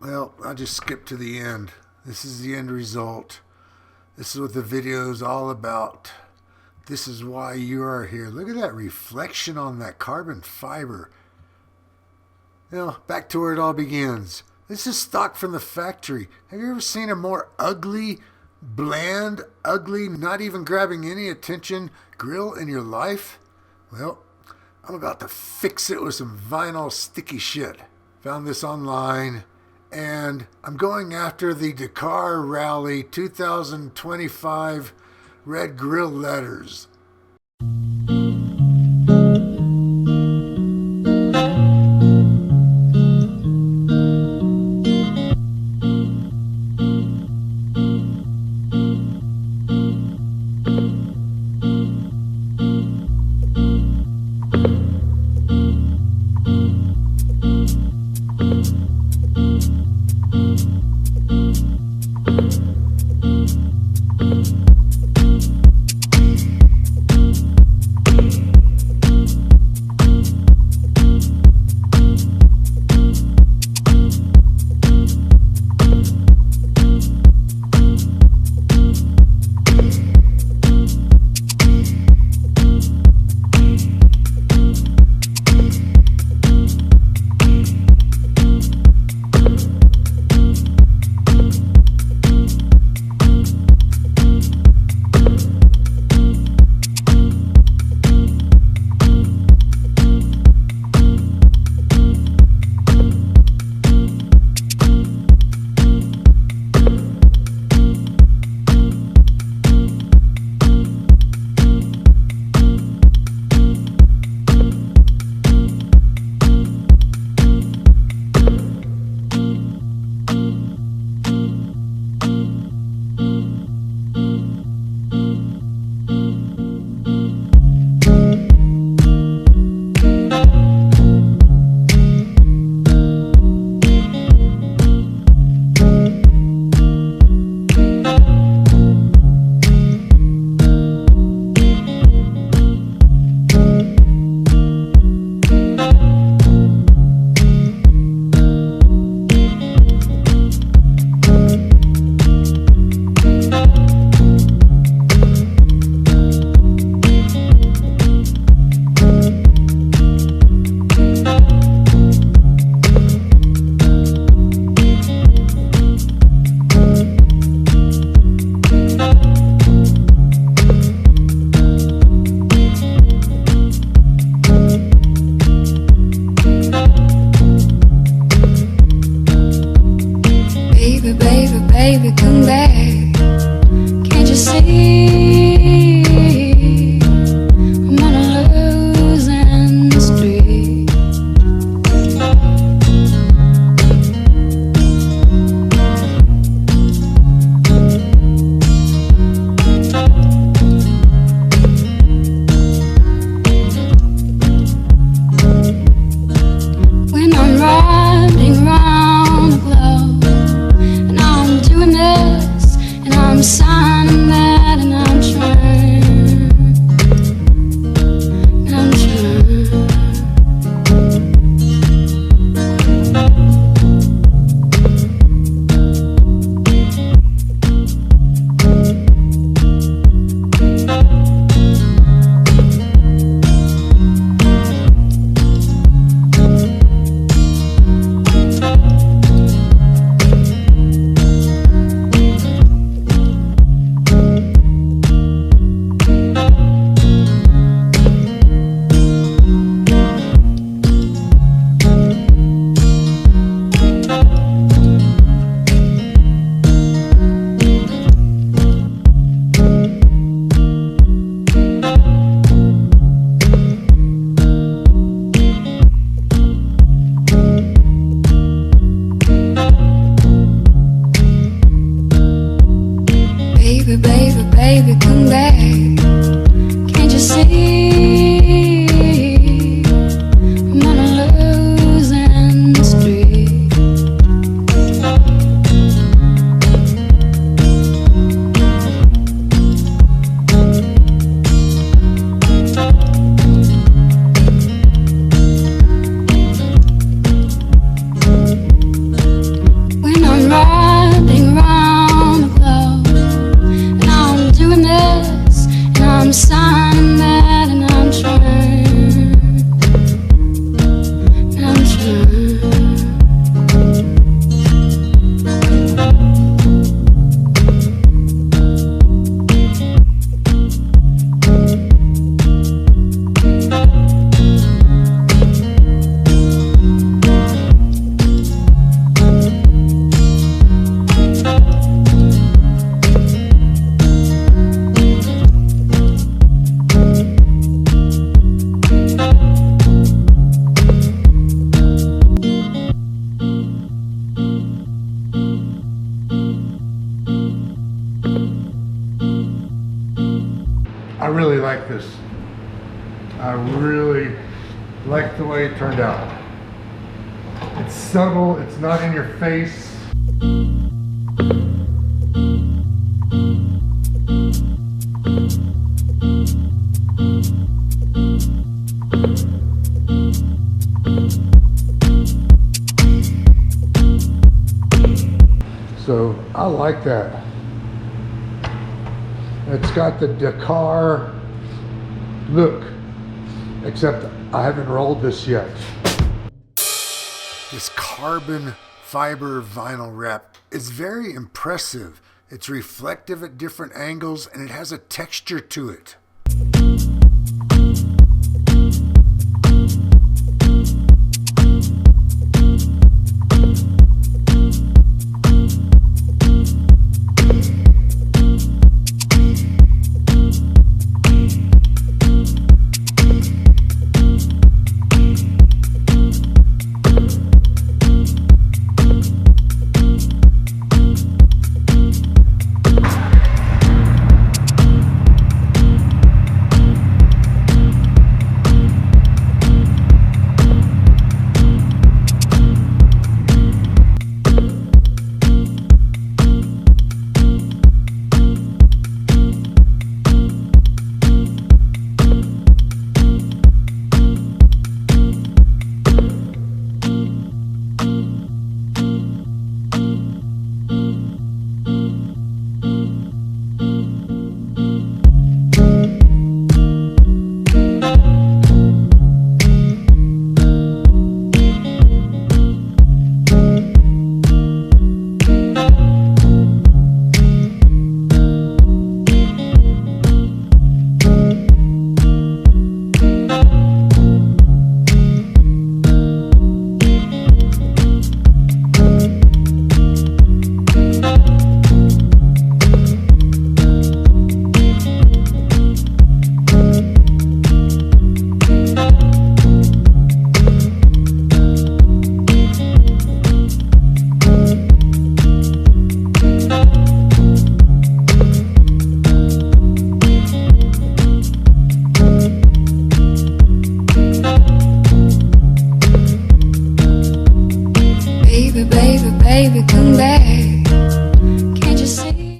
Well, I'll just skip to the end. This is the end result. This is what the video is all about. This is why you are here. Look at that reflection on that carbon fiber. You know, back to where it all begins. This is stock from the factory. Have you ever seen a more ugly, bland, ugly, not even grabbing any attention grill in your life? Well, I'm about to fix it with some vinyl sticky shit. Found this online. And I'm going after the Dakar Rally 2025 red grill letters. Baby, come back. Can't you see I'm on a losing streak? When I'm riding round the globe, and I'm doing this, and I'm signing that, and like this. I really like the way it turned out. It's subtle, it's not in your face. So I like that. It's got the Dakar look, except I haven't rolled this yet. This carbon fiber vinyl wrap is very impressive. It's reflective at different angles and it has a texture to it.